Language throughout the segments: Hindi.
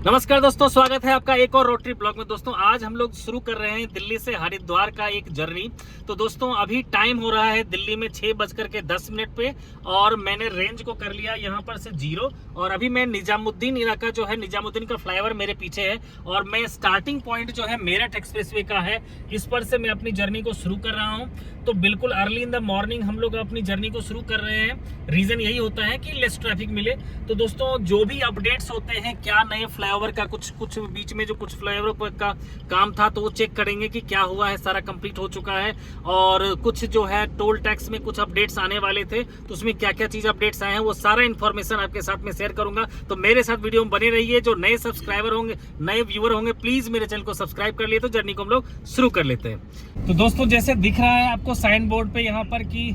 नमस्कार दोस्तों, स्वागत है आपका एक और रोड ट्रिप ब्लॉग में। दोस्तों आज हम लोग शुरू कर रहे हैं दिल्ली से हरिद्वार का एक जर्नी। तो दोस्तों अभी टाइम हो रहा है दिल्ली में 6:10 पे और मैंने रेंज को कर लिया यहाँ पर से 0। और अभी मैं निजामुद्दीन इलाका जो है, निजामुद्दीन का फ्लाईओवर मेरे पीछे है और मैं स्टार्टिंग पॉइंट जो है मेरठ एक्सप्रेसवे का है, इस पर से मैं अपनी जर्नी को शुरू कर रहा हूँ। तो बिल्कुल अर्ली इन द मॉर्निंग हम लोग अपनी जर्नी को शुरू कर रहे हैं। रीजन यही होता है कि लेस ट्रैफिक मिले। तो दोस्तों जो भी अपडेट्स होते हैं, क्या नए फ्लाईओवर का कुछ बीच में जो कुछ फ्लाईओवर का काम था तो वो चेक करेंगे कि क्या हुआ है, सारा कंप्लीट हो चुका है। और कुछ जो है टोल टैक्स में कुछ अपडेट्स आने वाले थे, तो उसमें क्या क्या चीज अपडेट्स आए हैं वो सारा इन्फॉर्मेशन आपके साथ में शेयर करूंगा। तो मेरे साथ वीडियो में बने रहिए। जो नए सब्सक्राइबर होंगे, नए व्यूअर होंगे, प्लीज मेरे चैनल को सब्सक्राइब कर लिए। तो जर्नी को हम लोग शुरू कर लेते हैं। तो दोस्तों जैसे दिख रहा है आपको साइन बोर्ड पे यहाँ पर कि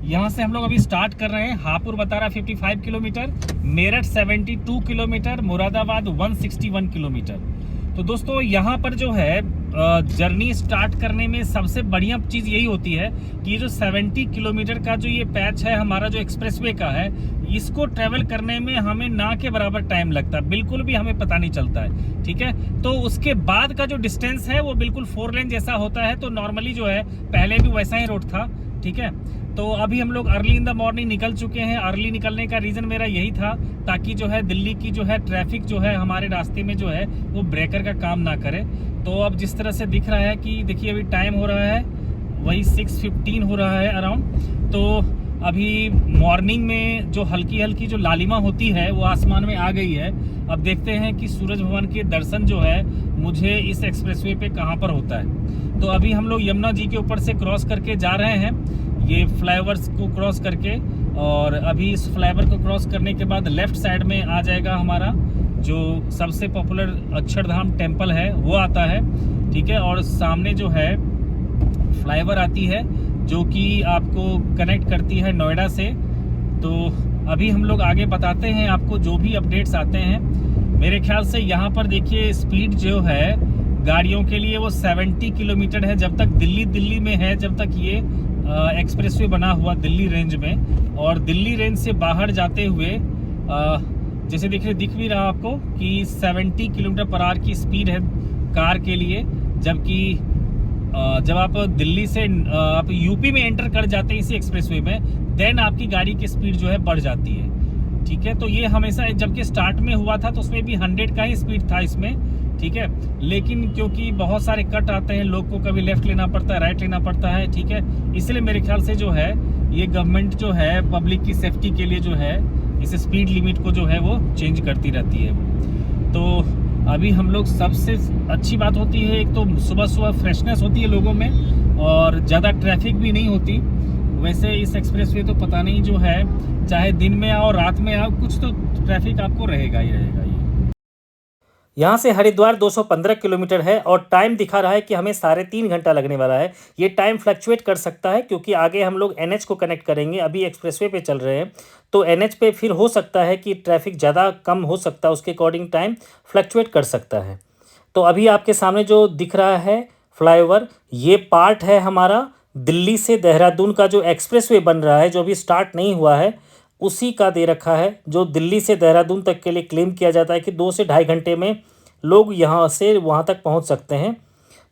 यहाँ से हम लोग अभी स्टार्ट कर रहे हैं। हापुड़ बता रहा 55 kilometre, Meerut 72 kilometre, Moradabad 161 kilometre. तो दोस्तों यहाँ पर जो है जर्नी स्टार्ट करने में सबसे बढ़िया चीज़ यही होती है कि ये जो 70 किलोमीटर का जो ये पैच है हमारा, जो एक्सप्रेसवे का है, इसको ट्रेवल करने में हमें ना के बराबर टाइम लगता है, बिल्कुल भी हमें पता नहीं चलता है। ठीक है, तो उसके बाद का जो डिस्टेंस है वो बिल्कुल 4 लेन जैसा होता है। तो नॉर्मली जो है पहले भी वैसा ही रोड था। ठीक है, तो अभी हम लोग अर्ली इन द मॉर्निंग निकल चुके हैं। अर्ली निकलने का रीज़न मेरा यही था ताकि जो है दिल्ली की जो है ट्रैफिक जो है हमारे रास्ते में जो है वो ब्रेकर का काम ना करे। तो अब जिस तरह से दिख रहा है कि देखिए अभी टाइम हो रहा है वही 6:15 हो रहा है अराउंड। तो अभी मॉर्निंग में जो हल्की हल्की जो लालिमा होती है वो आसमान में आ गई है। अब देखते हैं कि सूरज भगवान के दर्शन जो है मुझे इस एक्सप्रेसवे पे कहाँ पर होता है। तो अभी हम लोग यमुना जी के ऊपर से क्रॉस करके जा रहे हैं, ये फ्लाईओवर्स को क्रॉस करके। और अभी इस फ्लाईओवर को क्रॉस करने के बाद लेफ्ट साइड में आ जाएगा हमारा जो सबसे पॉपुलर अक्षरधाम टेम्पल है वो आता है। ठीक है, और सामने जो है फ्लाईओवर आती है जो कि आपको कनेक्ट करती है नोएडा से। तो अभी हम लोग आगे बताते हैं आपको जो भी अपडेट्स आते हैं। मेरे ख्याल से यहाँ पर देखिए स्पीड जो है गाड़ियों के लिए वो 70 किलोमीटर है जब तक दिल्ली में है, जब तक ये एक्सप्रेसवे बना हुआ दिल्ली रेंज में। और दिल्ली रेंज से बाहर जाते हुए जैसे दिख भी रहा आपको कि 70 किलोमीटर पर आवर की स्पीड है कार के लिए। जबकि जब आप दिल्ली से आप यूपी में एंटर कर जाते हैं इसी एक्सप्रेसवे में, देन आपकी गाड़ी की स्पीड जो है बढ़ जाती है। ठीक है, तो ये हमेशा जबकि स्टार्ट में हुआ था तो उसमें भी 100 का ही स्पीड था इसमें। ठीक है, लेकिन क्योंकि बहुत सारे कट आते हैं, लोग को कभी लेफ्ट लेना पड़ता है, राइट लेना पड़ता है। ठीक है, इसलिए मेरे ख्याल से जो है ये गवर्नमेंट जो है पब्लिक की सेफ्टी के लिए जो है इस स्पीड लिमिट को जो है वो चेंज करती रहती है। तो अभी हम लोग, सबसे अच्छी बात होती है एक तो सुबह फ्रेशनेस होती है लोगों में और ज़्यादा ट्रैफिक भी नहीं होती। वैसे इस एक्सप्रेसवे तो पता नहीं जो है, चाहे दिन में आओ रात में आओ, कुछ तो ट्रैफिक आपको रहेगा ही रहेगा। यहाँ से हरिद्वार 215 किलोमीटर है और टाइम दिखा रहा है कि हमें 3.5 घंटा लगने वाला है। ये टाइम फ्लक्चुएट कर सकता है क्योंकि आगे हम लोग एनएच को कनेक्ट करेंगे, अभी एक्सप्रेसवे पे चल रहे हैं। तो एनएच पे फिर हो सकता है कि ट्रैफिक ज़्यादा कम हो सकता है, उसके अकॉर्डिंग टाइम फ्लक्चुएट कर सकता है। तो अभी आपके सामने जो दिख रहा है फ्लाईओवर, ये पार्ट है हमारा दिल्ली से देहरादून का जो एक्सप्रेसवे बन रहा है, जो अभी स्टार्ट नहीं हुआ है, उसी का दे रखा है। जो दिल्ली से देहरादून तक के लिए क्लेम किया जाता है कि 2 से ढाई घंटे में लोग यहाँ से वहाँ तक पहुँच सकते हैं,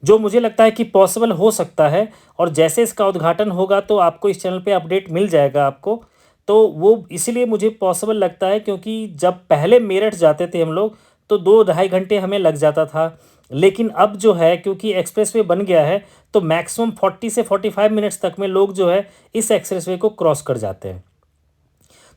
जो मुझे लगता है कि पॉसिबल हो सकता है। और जैसे इसका उद्घाटन होगा तो आपको इस चैनल पे अपडेट मिल जाएगा आपको। तो वो इसीलिए मुझे पॉसिबल लगता है क्योंकि जब पहले मेरठ जाते थे हम लोग तो 2 ढाई घंटे हमें लग जाता था, लेकिन अब जो है क्योंकि एक्सप्रेसवे बन गया है तो मैक्सिमम 40 से 45 मिनट्स तक में लोग जो है इस एक्सप्रेसवे को क्रॉस कर जाते हैं।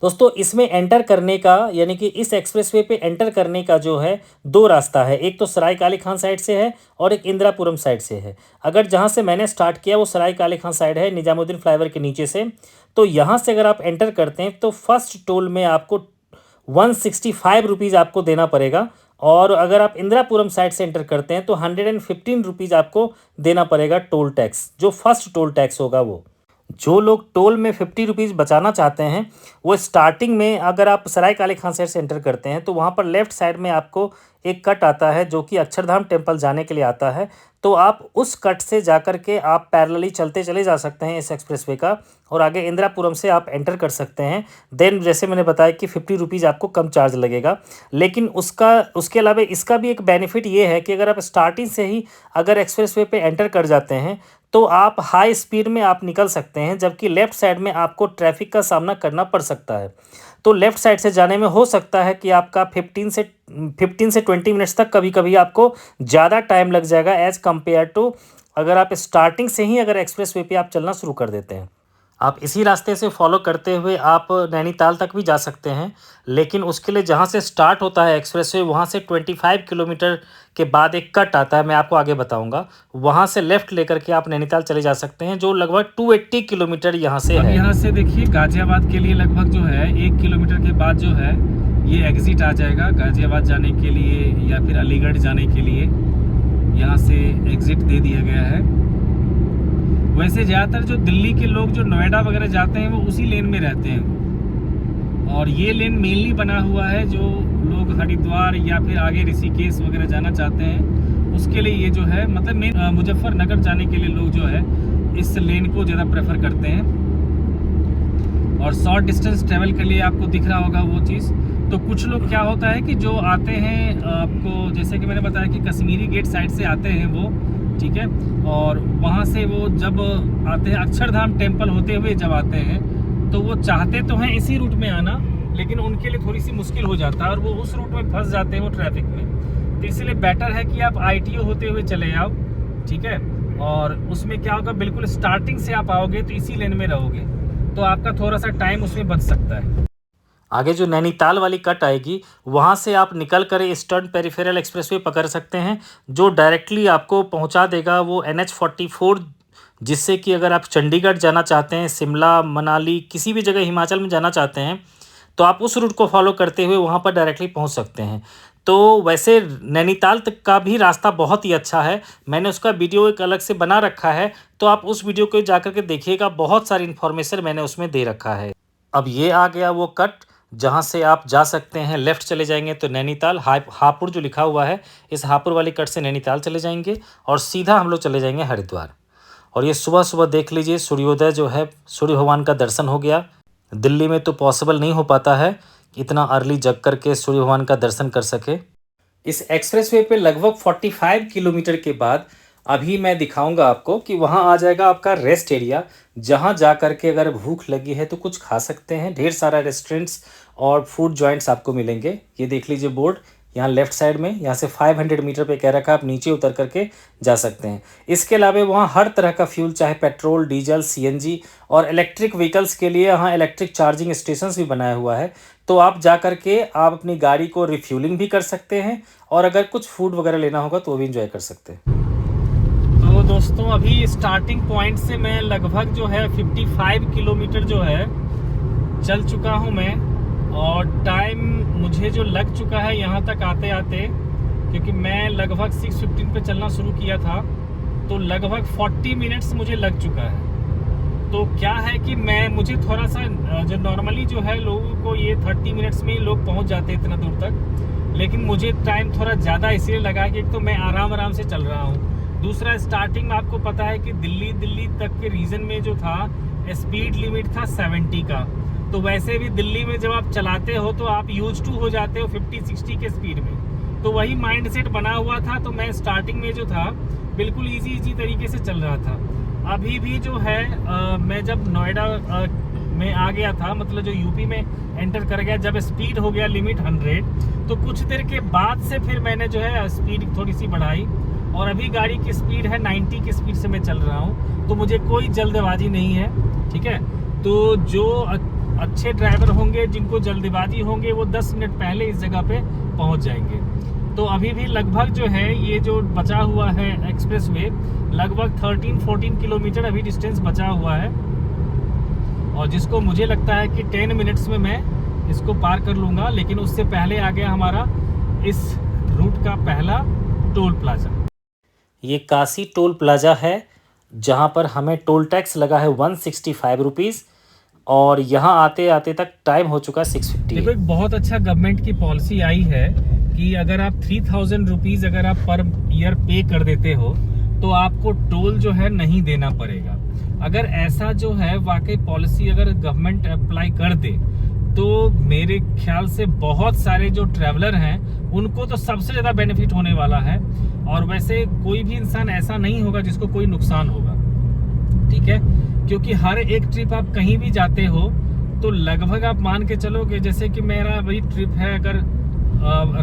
दोस्तों इसमें एंटर करने का, यानी कि इस एक्सप्रेसवे पे एंटर करने का जो है 2 रास्ता है। एक तो सराय काली खान साइड से है और एक इंदिरापुरम साइड से है। अगर जहाँ से मैंने स्टार्ट किया वो सराय काली खान साइड है, निजामुद्दीन फ्लाईओवर के नीचे से। तो यहाँ से अगर आप एंटर करते हैं तो फर्स्ट टोल में आपको 165 रुपीज़ आपको देना पड़ेगा। और अगर आप इंदिरापुरम साइड से एंटर करते हैं तो 115 रुपीज़ आपको देना पड़ेगा टोल टैक्स, जो फर्स्ट टोल टैक्स होगा वो। जो लोग टोल में 50 रुपीज़ बचाना चाहते हैं वो स्टार्टिंग में, अगर आप सराय काले खान साइड से एंटर करते हैं तो वहाँ पर लेफ्ट साइड में आपको एक कट आता है जो कि अक्षरधाम टेम्पल जाने के लिए आता है। तो आप उस कट से जाकर के आप पैरेलली चलते चले जा सकते हैं इस एक्सप्रेसवे का, और आगे इंदिरापुरम से आप एंटर कर सकते हैं। देन जैसे मैंने बताया कि 50 रुपीज़ आपको कम चार्ज लगेगा। लेकिन उसके अलावा इसका भी एक बेनिफिट ये है कि अगर आप स्टार्टिंग से ही अगर एक्सप्रेसवे पे एंटर कर जाते हैं तो आप हाई स्पीड में आप निकल सकते हैं, जबकि लेफ़्ट साइड में आपको ट्रैफिक का सामना करना पड़ सकता है। तो लेफ़्ट साइड से जाने में हो सकता है कि आपका 15 से 20 मिनट्स तक कभी कभी आपको ज़्यादा टाइम लग जाएगा एज़ कम्पेयर टू अगर आप स्टार्टिंग से ही अगर एक्सप्रेसवे पे आप चलना शुरू कर देते हैं। आप इसी रास्ते से फॉलो करते हुए आप नैनीताल तक भी जा सकते हैं, लेकिन उसके लिए जहाँ से स्टार्ट होता है एक्सप्रेसवे वहाँ से 25 किलोमीटर के बाद एक कट आता है, मैं आपको आगे बताऊंगा। वहाँ से लेफ़्ट लेकर के आप नैनीताल चले जा सकते हैं, जो लगभग 280 किलोमीटर यहाँ से है। यहाँ से देखिए गाज़ियाबाद के लिए लगभग जो है 1 किलोमीटर के बाद जो है ये एग्ज़िट आ जाएगा गाज़ियाबाद जाने के लिए या फिर अलीगढ़ जाने के लिए। यहाँ से एग्ज़िट दे दिया गया है। वैसे ज़्यादातर जो दिल्ली के लोग जो नोएडा वगैरह जाते हैं वो उसी लेन में रहते हैं, और ये लेन मेनली बना हुआ है जो लोग हरिद्वार या फिर आगे ऋषिकेश वगैरह जाना चाहते हैं उसके लिए। ये जो है मतलब मेन मुजफ्फरनगर जाने के लिए लोग जो है इस लेन को ज़्यादा प्रेफर करते हैं। और शॉर्ट डिस्टेंस ट्रैवल के लिए आपको दिख रहा होगा वो चीज़। तो कुछ लोग क्या होता है कि जो आते हैं आपको जैसे कि मैंने बताया कि कश्मीरी गेट साइड से आते हैं वो, ठीक है, और वहाँ से वो जब आते हैं अक्षरधाम टेम्पल होते हुए जब आते हैं तो वो चाहते तो हैं इसी रूट में आना, लेकिन उनके लिए थोड़ी सी मुश्किल हो जाता है और वो उस रूट में फंस जाते हैं वो ट्रैफिक में। तो इसलिए बेटर है कि आप ITO होते हुए चले आओ, ठीक है। और उसमें क्या होगा, बिल्कुल स्टार्टिंग से आप आओगे तो इसी लेन में रहोगे तो आपका थोड़ा सा टाइम उसमें बच सकता है। आगे जो नैनीताल वाली कट आएगी वहाँ से आप निकल कर ईस्टर्न पेरिफेरल एक्सप्रेसवे पकड़ सकते हैं, जो डायरेक्टली आपको पहुँचा देगा वो NH-44, जिससे कि अगर आप चंडीगढ़ जाना चाहते हैं, शिमला, मनाली, किसी भी जगह हिमाचल में जाना चाहते हैं तो आप उस रूट को फॉलो करते हुए वहाँ पर डायरेक्टली पहुँच सकते हैं। तो वैसे नैनीताल तक का भी रास्ता बहुत ही अच्छा है, मैंने उसका वीडियो एक अलग से बना रखा है, तो आप उस वीडियो को जाकर के देखिएगा, बहुत सारी इन्फॉर्मेशन मैंने उसमें दे रखा है। अब ये आ गया वो कट जहाँ से आप जा सकते हैं, लेफ़्ट चले जाएंगे तो नैनीताल हापुड़ जो लिखा हुआ है, इस हापुड़ वाली कट से नैनीताल चले जाएंगे और सीधा हम लोग चले जाएंगे हरिद्वार। और ये सुबह सुबह देख लीजिए सूर्योदय जो है, सूर्य भगवान का दर्शन हो गया। दिल्ली में तो पॉसिबल नहीं हो पाता है इतना अर्ली जग कर के सूर्य भगवान का दर्शन कर सके। इस एक्सप्रेसवे पे लगभग 45 किलोमीटर के बाद अभी मैं दिखाऊंगा आपको कि वहाँ आ जाएगा आपका रेस्ट एरिया, जहाँ जा कर के अगर भूख लगी है तो कुछ खा सकते हैं। ढेर सारा रेस्टोरेंट्स और फूड जॉइंट्स आपको मिलेंगे। ये देख लीजिए बोर्ड यहाँ लेफ़्ट साइड में, यहाँ से 500 मीटर पे कह रखा है, आप नीचे उतर करके जा सकते हैं। इसके अलावा वहाँ हर तरह का फ्यूल, चाहे पेट्रोल, डीजल, CNG और इलेक्ट्रिक व्हीकल्स के लिए यहाँ इलेक्ट्रिक चार्जिंग स्टेशंस भी बनाया हुआ है। तो आप जा कर के आप अपनी गाड़ी को रिफ्यूलिंग भी कर सकते हैं और अगर कुछ फूड वगैरह लेना होगा तो वो भी इंजॉय कर सकते हैं। तो दोस्तों अभी स्टार्टिंग पॉइंट से मैं लगभग जो है 55 किलोमीटर जो है चल चुका हूँ मैं, और टाइम मुझे जो लग चुका है यहाँ तक आते आते, क्योंकि मैं लगभग 6:15 पे चलना शुरू किया था तो लगभग 40 मिनट्स मुझे लग चुका है। तो क्या है कि मुझे थोड़ा सा जो नॉर्मली जो है लोगों को ये 30 मिनट्स में ही लोग पहुँच जाते हैं इतना दूर तक, लेकिन मुझे टाइम थोड़ा ज़्यादा इसलिए लगा कि एक तो मैं आराम से चल रहा हूँ, दूसरा स्टार्टिंग में आपको पता है कि दिल्ली तक के रीजन में जो था स्पीड लिमिट था 70 का। तो वैसे भी दिल्ली में जब आप चलाते हो तो आप यूज टू हो जाते हो 50-60 के स्पीड में, तो वही माइंड सेट बना हुआ था। तो मैं स्टार्टिंग में जो था बिल्कुल इजी तरीके से चल रहा था। अभी भी जो है मैं जब नोएडा में आ गया था, मतलब जो यूपी में एंटर कर गया, जब स्पीड हो गया लिमिट 100, तो कुछ देर के बाद से फिर मैंने जो है स्पीड थोड़ी सी बढ़ाई और अभी गाड़ी की स्पीड है 90 की स्पीड से मैं चल रहा हूँ। तो मुझे कोई जल्दबाजी नहीं है, ठीक है। तो जो अच्छे ड्राइवर होंगे, जिनको जल्दबाजी होंगे, वो 10 मिनट पहले इस जगह पे पहुंच जाएंगे। तो अभी भी लगभग जो है ये जो बचा हुआ है एक्सप्रेसवे, लगभग 13-14 किलोमीटर अभी डिस्टेंस बचा हुआ है, और जिसको मुझे लगता है कि 10 मिनट्स में मैं इसको पार कर लूँगा। लेकिन उससे पहले आ गया हमारा इस रूट का पहला टोल प्लाजा। ये काशी टोल प्लाजा है, जहाँ पर हमें टोल टैक्स लगा है 165 रुपीज़, और यहाँ आते आते तक टाइम हो चुका 6:50। देखो एक बहुत अच्छा गवर्नमेंट की पॉलिसी आई है कि अगर आप 3000 रुपीज़ अगर आप पर ईयर पे कर देते हो तो आपको टोल जो है नहीं देना पड़ेगा। अगर ऐसा जो है वाकई पॉलिसी अगर गवर्नमेंट अप्लाई कर दे तो मेरे ख्याल से बहुत सारे जो ट्रैवलर हैं उनको तो सबसे ज़्यादा बेनिफिट होने वाला है। और वैसे कोई भी इंसान ऐसा नहीं होगा जिसको कोई नुकसान होगा, ठीक है, क्योंकि हर एक ट्रिप आप कहीं भी जाते हो तो लगभग आप मान के चलो कि जैसे कि मेरा वही ट्रिप है, अगर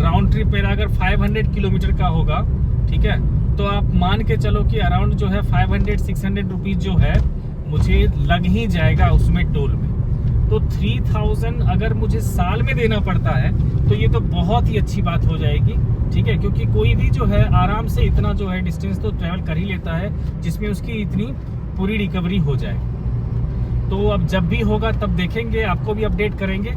राउंड ट्रिप मेरा अगर 500 किलोमीटर का होगा, ठीक है, तो आप मान के चलो कि अराउंड जो है 500-600 रुपीज़ जो है मुझे लग ही जाएगा उसमें टोल में। तो 3000 अगर मुझे साल में देना पड़ता है तो ये तो बहुत ही अच्छी बात हो जाएगी, ठीक है, क्योंकि कोई भी जो है आराम से इतना जो है डिस्टेंस तो ट्रैवल कर ही लेता है जिसमें उसकी इतनी पूरी रिकवरी हो जाए। तो अब जब भी होगा तब देखेंगे, आपको भी अपडेट करेंगे।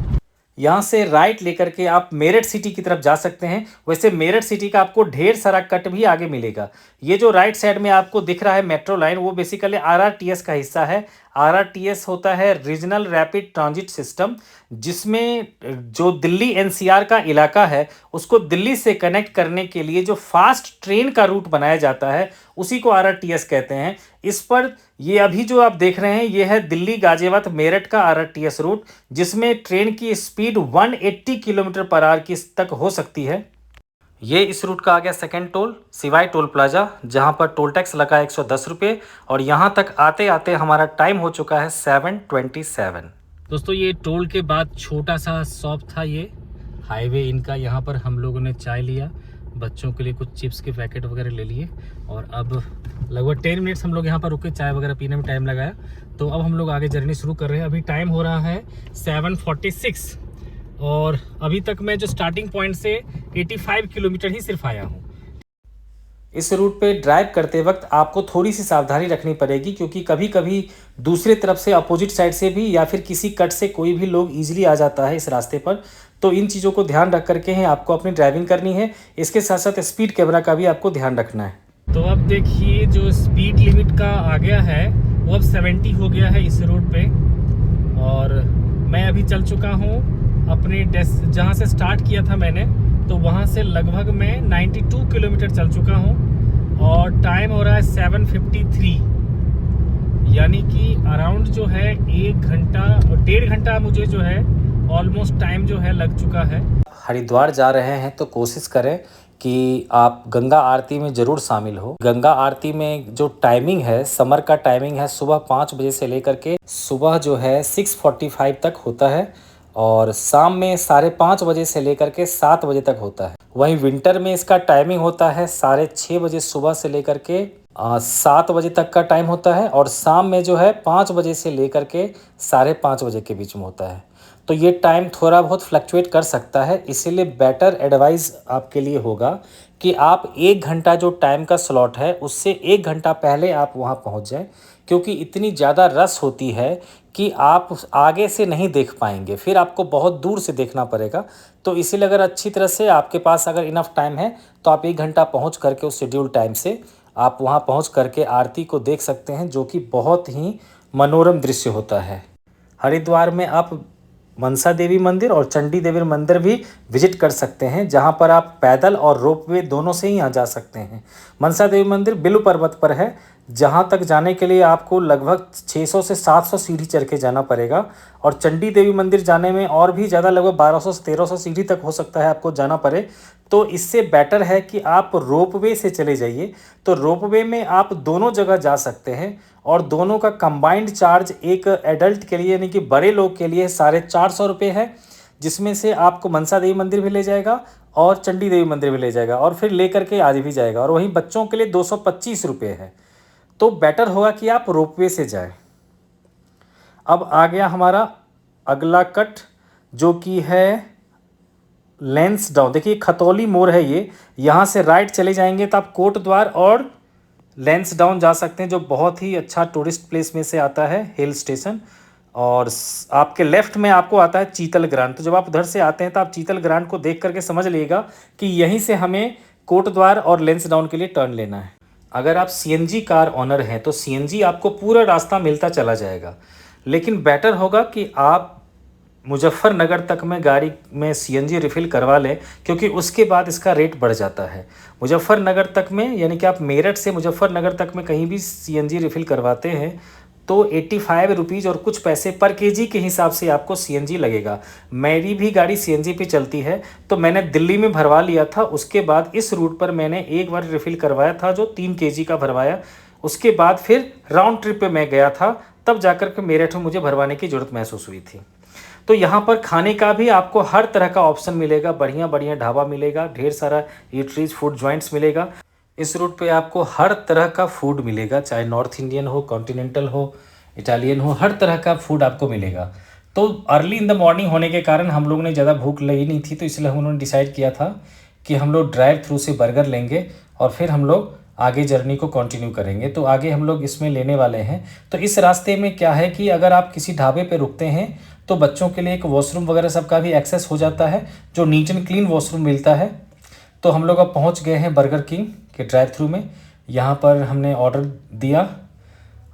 यहाँ से राइट लेकर के आप मेरठ सिटी की तरफ जा सकते हैं। वैसे मेरठ सिटी का आपको ढेर सारा कट भी आगे मिलेगा। ये जो राइट साइड में आपको दिख रहा है मेट्रो लाइन, वो बेसिकली आरआरटीएस का हिस्सा है। आरआरटीएस होता है रीजनल रैपिड ट्रांजिट सिस्टम, जिसमें जो दिल्ली एनसीआर का इलाका है उसको दिल्ली से कनेक्ट करने के लिए जो फास्ट ट्रेन का रूट बनाया जाता है उसी को आरआरटीएस कहते हैं। इस पर ये अभी जो आप देख रहे हैं ये है दिल्ली गाजियाबाद मेरठ का आरआरटीएस रूट, जिसमें ट्रेन की स्पीड 180 किलोमीटर पर आवर की तक हो सकती है। ये इस रूट का आ गया सेकंड टोल, सिवाई टोल प्लाजा, जहां पर टोल टैक्स लगा 110 रुपये। और यहां तक आते आते हमारा टाइम हो चुका है 7:27। दोस्तों ये टोल के बाद छोटा सा शॉप था ये हाईवे इनका, यहाँ पर हम लोगों ने चाय लिया, बच्चों के लिए कुछ चिप्स के पैकेट वगैरह ले लिए और अब लगभग 10 मिनट्स हम लोग यहाँ पर रुके, चाय वगैरह पीने में टाइम लगाया। तो अब हम लोग आगे जर्नी शुरू कर रहे हैं। अभी टाइम हो रहा है 7:46 और अभी तक मैं जो स्टार्टिंग पॉइंट से 85 किलोमीटर ही सिर्फ आया हूँ। इस रूट पे ड्राइव करते वक्त आपको थोड़ी सी सावधानी रखनी पड़ेगी, क्योंकि कभी कभी दूसरे तरफ से अपोजिट साइड से भी या फिर किसी कट से कोई भी लोग ईजिली आ जाता है इस रास्ते पर। तो इन चीज़ों को ध्यान रख करके ही आपको अपनी ड्राइविंग करनी है। इसके साथ साथ स्पीड कैमरा का भी आपको ध्यान रखना है। तो अब देखिए जो स्पीड लिमिट का आ गया है वो अब 70 हो गया है इस रूट पे। और मैं अभी चल चुका हूँ अपने जहाँ से स्टार्ट किया था मैंने, तो वहाँ से लगभग मैं 92 किलोमीटर चल चुका हूँ और टाइम हो रहा है 7:53, यानी कि अराउंड जो है 1 घंटा और 1.5 घंटा मुझे जो है ऑलमोस्ट टाइम जो है लग चुका है। हरिद्वार जा रहे हैं तो कोशिश करें कि आप गंगा आरती में ज़रूर शामिल हो। गंगा आरती में जो टाइमिंग है, समर का टाइमिंग है सुबह 5 बजे से लेकर के सुबह जो है 6:45 तक होता है और शाम में 5:30 बजे से लेकर के 7 बजे तक होता है। वहीं विंटर में इसका टाइमिंग होता है 6:30 बजे सुबह से लेकर के 7 बजे तक का टाइम होता है और शाम में जो है 5 बजे से लेकर के 5:30 बजे के बीच में होता है। तो ये टाइम थोड़ा बहुत फ्लक्चुएट कर सकता है, इसीलिए बेटर एडवाइस आपके लिए होगा कि आप 1 घंटा जो टाइम का स्लॉट है उससे 1 घंटा पहले आप वहाँ पहुँच जाएं, क्योंकि इतनी ज़्यादा रश होती है कि आप आगे से नहीं देख पाएंगे, फिर आपको बहुत दूर से देखना पड़ेगा। तो इसीलिए अगर अच्छी तरह से आपके पास अगर इनफ टाइम है तो आप 1 घंटा पहुँच करके उस शेड्यूल टाइम से आप वहाँ पहुँच करके आरती को देख सकते हैं, जो कि बहुत ही मनोरम दृश्य होता है। हरिद्वार में आप मनसा देवी मंदिर और चंडी देवी मंदिर भी विजिट कर सकते हैं, जहां पर आप पैदल और रोपवे दोनों से ही यहाँ जा सकते हैं। मनसा देवी मंदिर बिलू पर्वत पर है, जहां तक जाने के लिए आपको लगभग 600 से 700 सीढ़ी चढ़ के जाना पड़ेगा और चंडी देवी मंदिर जाने में और भी ज़्यादा लगभग 1200 से 1300 सीढ़ी तक हो सकता है आपको जाना पड़े। तो इससे बेटर है कि आप रोपवे से चले जाइए। तो रोपवे में आप दोनों जगह जा सकते हैं और दोनों का कंबाइंड चार्ज एक एडल्ट के लिए यानी कि बड़े लोग के लिए 450 रुपये है, जिसमें से आपको मनसा देवी मंदिर भी ले जाएगा और चंडी देवी मंदिर भी ले जाएगा और फिर लेकर के आज भी जाएगा। और वहीं बच्चों के लिए 225 रुपये है। तो बेटर होगा कि आप रोपवे से जाएं। अब आ गया हमारा अगला कट, जो कि है लैंसडाउन। देखिए खतौली मोड़ है ये, यहाँ से राइट चले जाएंगे तो आप कोट द्वार और लैंसडाउन जा सकते हैं, जो बहुत ही अच्छा टूरिस्ट प्लेस में से आता है, हिल स्टेशन। और आपके लेफ्ट में आपको आता है चीतल ग्रांट। तो जब आप उधर से आते हैं तो आप चीतल ग्रांट को देख करके समझ लीजिएगा कि यहीं से हमें कोट द्वार और लैंसडाउन के लिए टर्न लेना है। अगर आप सीएनजी कार ऑनर हैं तो सीएनजी आपको पूरा रास्ता मिलता चला जाएगा। लेकिन बेटर होगा कि आप मुजफ्फरनगर तक में गाड़ी में सीएनजी रिफ़िल करवा लें, क्योंकि उसके बाद इसका रेट बढ़ जाता है। मुजफ्फरनगर तक में यानी कि आप मेरठ से मुजफ्फरनगर तक में कहीं भी सीएनजी रिफ़िल करवाते हैं तो 85 रुपीज़ और कुछ पैसे पर केजी के हिसाब से आपको सीएनजी लगेगा। मेरी भी गाड़ी सीएनजी पे चलती है, तो मैंने दिल्ली में भरवा लिया था। उसके बाद इस रूट पर मैंने एक बार रिफ़िल करवाया था जो 3 केजी का भरवाया। उसके बाद फिर राउंड ट्रिप पे मैं गया था, तब जाकर के मेरठ में मुझे भरवाने की ज़रूरत महसूस हुई थी। तो यहाँ पर खाने का भी आपको हर तरह का ऑप्शन मिलेगा, बढ़िया बढ़िया ढाबा मिलेगा, ढेर सारा ईटरीज फूड जॉइंट्स मिलेगा। इस रूट पे आपको हर तरह का फूड मिलेगा, चाहे नॉर्थ इंडियन हो, कॉन्टिनेंटल हो, इटालियन हो, हर तरह का फूड आपको मिलेगा। तो अर्ली इन द मॉर्निंग होने के कारण हम लोग ने ज़्यादा भूख लगी नहीं थी, तो इसलिए हम लोगों ने डिसाइड किया था कि हम लोग ड्राइव थ्रू से बर्गर लेंगे और फिर हम लोग आगे जर्नी को कंटिन्यू करेंगे। तो आगे हम लोग इसमें लेने वाले हैं। तो इस रास्ते में क्या है कि अगर आप किसी ढाबे पे रुकते हैं तो बच्चों के लिए एक वॉशरूम वगैरह सबका भी एक्सेस हो जाता है, जो नीट एंड क्लीन वॉशरूम मिलता है। तो हम लोग अब पहुंच गए हैं बर्गर किंग के ड्राइव थ्रू में। यहाँ पर हमने ऑर्डर दिया,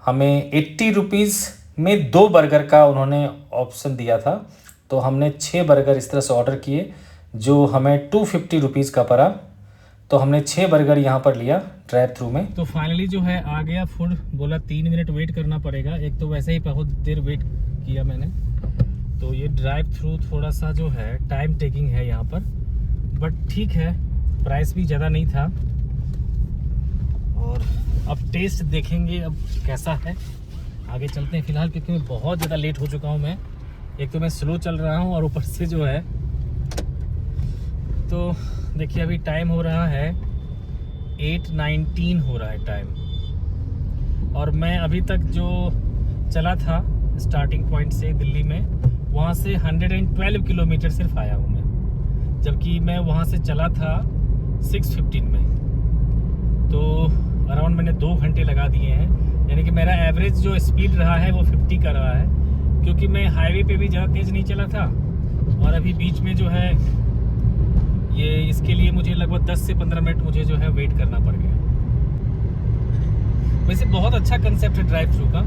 हमें 80 रुपीज़ में 2 बर्गर का उन्होंने ऑप्शन दिया था। तो हमने 6 बर्गर इस तरह से ऑर्डर किए जो हमें 250 रुपीज़ का पड़ा। तो हमने 6 बर्गर यहाँ पर लिया ड्राइव थ्रू में। तो फाइनली जो है आ गया फूड। बोला 3 मिनट वेट करना पड़ेगा, एक तो वैसे ही बहुत देर वेट किया मैंने। तो ये ड्राइव थ्रू थोड़ा सा जो है टाइम टेकिंग है यहाँ पर, बट ठीक है, प्राइस भी ज़्यादा नहीं था। और अब टेस्ट देखेंगे अब कैसा है, आगे चलते हैं फिलहाल, क्योंकि मैं बहुत ज़्यादा लेट हो चुका हूँ। मैं एक तो मैं स्लो चल रहा हूँ और ऊपर से जो है, तो देखिए अभी टाइम हो रहा है 8:19 हो रहा है टाइम। और मैं अभी तक जो चला था स्टार्टिंग पॉइंट से दिल्ली में, वहाँ से 112 किलोमीटर सिर्फ आया हूँ मैं, जबकि मैं वहाँ से चला था 6:15 में। तो अराउंड मैंने 2 घंटे लगा दिए हैं। यानी कि मेरा एवरेज जो स्पीड रहा है वो 50 का रहा है, क्योंकि मैं हाईवे पे भी ज़्यादा तेज़ नहीं चला था। और अभी बीच में जो है ये, इसके लिए मुझे लगभग 10 से 15 मिनट मुझे जो है वेट करना पड़ गया। वैसे बहुत अच्छा कंसेप्ट है ड्राइव थ्रू का,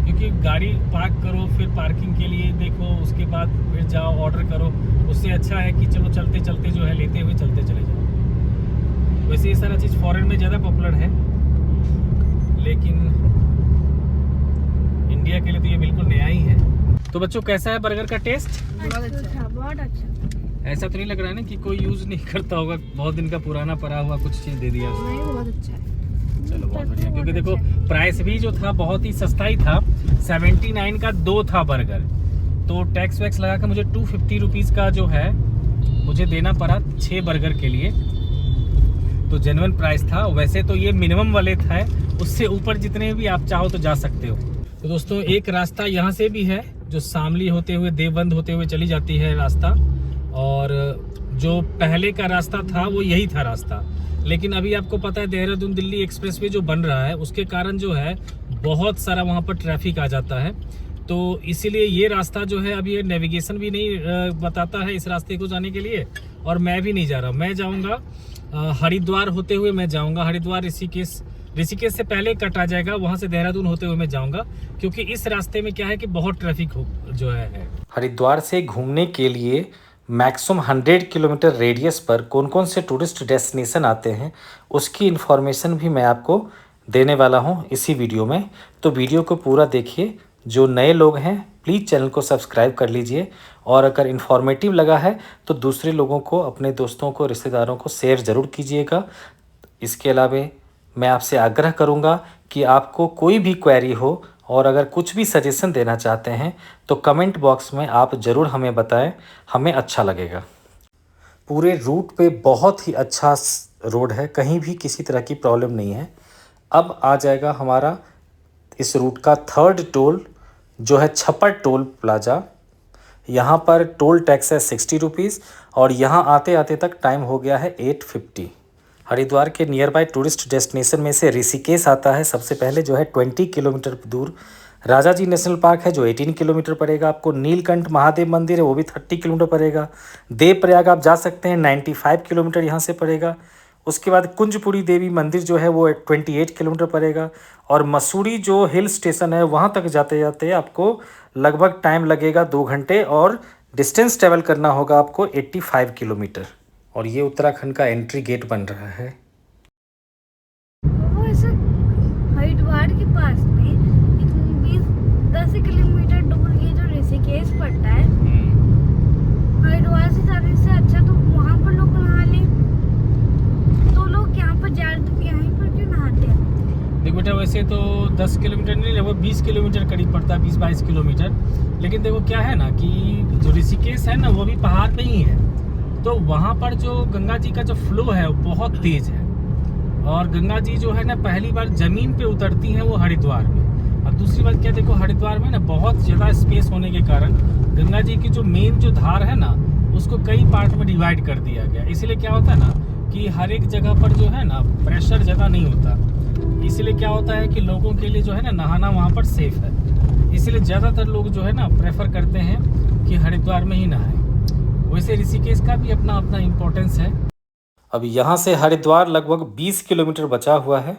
क्योंकि गाड़ी पार्क करो, फिर पार्किंग के लिए देखो, उसके बाद फिर जाओ ऑर्डर करो। उससे अच्छा है कि चलो चलते चलते जो है लेते हुए चलते चले जाओ। वैसे ये सारा चीज़ फॉरेन में ज़्यादा पॉपुलर है, लेकिन इंडिया के लिए तो ये बिल्कुल नया ही है। तो बच्चों कैसा है बर्गर का टेस्ट? बहुत अच्छा, बहुत अच्छा। ऐसा तो नहीं लग रहा है ना कि कोई यूज़ नहीं करता होगा, बहुत दिन का पुराना पड़ा हुआ कुछ चीज़ दे दिया उसने? नहीं, बहुत अच्छा है। चलो बहुत बढ़िया, क्योंकि देखो प्राइस भी जो था बहुत ही सस्ता ही था। 79 का 2 था बर्गर, तो टैक्स वैक्स लगा के मुझे 250 रुपीज़ का जो है मुझे देना पड़ा 6 बर्गर के लिए। तो जेन्युइन प्राइस था। वैसे तो ये मिनिमम वाले था, उससे ऊपर जितने भी आप चाहो तो जा सकते हो। तो दोस्तों एक रास्ता यहाँ से भी है जो शामली होते हुए देवबंद होते हुए चली जाती है रास्ता, और जो पहले का रास्ता था वो यही था रास्ता। लेकिन अभी आपको पता है देहरादून दिल्ली एक्सप्रेसवे जो बन रहा है उसके कारण जो है बहुत सारा वहाँ पर ट्रैफिक आ जाता है। तो इसीलिए ये रास्ता जो है अभी ये नेविगेशन भी नहीं बताता है इस रास्ते को जाने के लिए, और मैं भी नहीं जा रहा। मैं जाऊँगा हरिद्वार होते हुए, मैं जाऊँगा हरिद्वार ऋषिकेश से पहले कट आ जाएगा, वहाँ से देहरादून होते हुए मैं जाऊँगा, क्योंकि इस रास्ते में क्या है कि बहुत ट्रैफिक जो है। हरिद्वार से घूमने के लिए मैक्सिमम 100 किलोमीटर रेडियस पर कौन कौन से टूरिस्ट डेस्टिनेशन आते हैं उसकी इन्फॉर्मेशन भी मैं आपको देने वाला हूं इसी वीडियो में। तो वीडियो को पूरा देखिए। जो नए लोग हैं प्लीज़ चैनल को सब्सक्राइब कर लीजिए, और अगर इन्फॉर्मेटिव लगा है तो दूसरे लोगों को, अपने दोस्तों को, रिश्तेदारों को शेयर ज़रूर कीजिएगा। इसके अलावा मैं आपसे आग्रह करूँगा कि आपको कोई भी क्वेरी हो और अगर कुछ भी सजेशन देना चाहते हैं तो कमेंट बॉक्स में आप ज़रूर हमें बताएं, हमें अच्छा लगेगा। पूरे रूट पे बहुत ही अच्छा रोड है, कहीं भी किसी तरह की प्रॉब्लम नहीं है। अब आ जाएगा हमारा इस रूट का 3rd टोल जो है छप्पर टोल प्लाजा। यहाँ पर टोल टैक्स है 60 रुपीज़, और यहाँ आते आते तक टाइम हो गया है 8:50। हरिद्वार के नियर बाय टूरिस्ट डेस्टिनेशन में से ऋषिकेश आता है सबसे पहले, जो है 20 किलोमीटर दूर। राजा जी नेशनल पार्क है जो 18 किलोमीटर पड़ेगा आपको। नीलकंठ महादेव मंदिर है वो भी 30 किलोमीटर पड़ेगा। देवप्रयाग आप जा सकते हैं, 95 किलोमीटर यहाँ से पड़ेगा। उसके बाद कुंजपुरी देवी मंदिर जो है वो 28 किलोमीटर पड़ेगा। और मसूरी जो हिल स्टेशन है वहाँ तक जाते जाते आपको लगभग टाइम लगेगा 2 घंटे, और डिस्टेंस ट्रेवल करना होगा आपको 85 किलोमीटर। और ये उत्तराखंड का एंट्री गेट बन रहा है। वो ऐसे हरिद्वार के पास में 10 किलोमीटर दूर ये जो ऋषिकेश पड़ता है, हरिद्वार से जाने से अच्छा तो वहाँ पर लोग नहा ले, तो लोग यहाँ पर यहीं पर क्यों नहाते हैं? देखो बेटा, वैसे तो 10 किलोमीटर नहीं, लगभग 20 किलोमीटर करीब पड़ता है, 20-22 किलोमीटर। लेकिन देखो क्या है ना कि जो ऋषिकेश है ना वो भी पहाड़ पे ही है, तो वहाँ पर जो गंगा जी का जो फ्लो है वो बहुत तेज है। और गंगा जी जो है ना पहली बार जमीन पे उतरती हैं वो हरिद्वार में। और दूसरी बात क्या, देखो हरिद्वार में ना बहुत ज़्यादा स्पेस होने के कारण गंगा जी की जो मेन जो धार है ना उसको कई पार्ट में डिवाइड कर दिया गया। इसलिए क्या होता है ना कि हर एक जगह पर जो है ना प्रेशर ज़्यादा नहीं होता। इसलिए क्या होता है कि लोगों के लिए जो है ना नहाना वहाँ पर सेफ है। इसलिए ज़्यादातर लोग जो है ना प्रेफर करते हैं कि हरिद्वार में ही नहाएं। वैसे ऋषिकेश का भी अपना अपना इम्पोर्टेंस है। अब यहाँ से हरिद्वार लगभग 20 किलोमीटर बचा हुआ है,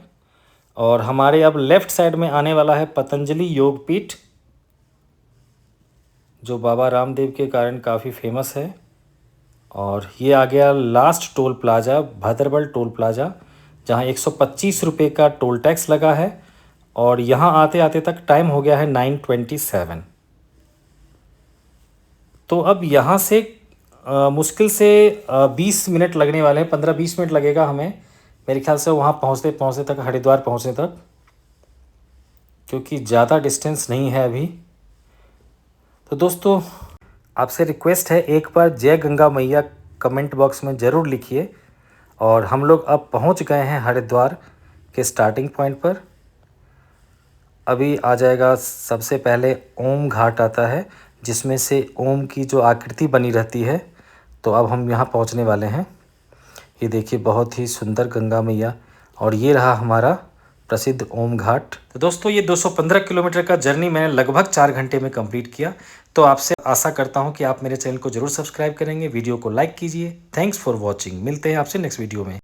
और हमारे अब लेफ्ट साइड में आने वाला है पतंजलि योग पीठ, जो बाबा रामदेव के कारण काफ़ी फेमस है। और ये आ गया last toll plaza, Bhadrabal toll plaza, जहाँ 125 रुपये का टोल टैक्स लगा है। और यहाँ आते आते तक टाइम हो गया है 9:27। तो अब यहाँ से मुश्किल से 20 मिनट लगने वाले हैं, 15-20 मिनट लगेगा हमें मेरे ख्याल से वहाँ पहुँचते पहुँचते तक, हरिद्वार पहुँचने तक, क्योंकि ज़्यादा डिस्टेंस नहीं है अभी। तो दोस्तों आपसे रिक्वेस्ट है, एक बार जय गंगा मैया कमेंट बॉक्स में ज़रूर लिखिए। और हम लोग अब पहुँच गए हैं हरिद्वार के स्टार्टिंग पॉइंट पर। अभी आ जाएगा सबसे पहले ओम घाट आता है, जिसमें से ओम की जो आकृति बनी रहती है। तो अब हम यहाँ पहुँचने वाले हैं। ये देखिए बहुत ही सुंदर गंगा मैया, और ये रहा हमारा प्रसिद्ध ओम घाट। तो दोस्तों ये 215 किलोमीटर का जर्नी मैंने लगभग 4 घंटे में कंप्लीट किया। तो आपसे आशा करता हूँ कि आप मेरे चैनल को ज़रूर सब्सक्राइब करेंगे, वीडियो को लाइक कीजिए। Thanks for watching. मिलते हैं आपसे नेक्स्ट वीडियो में।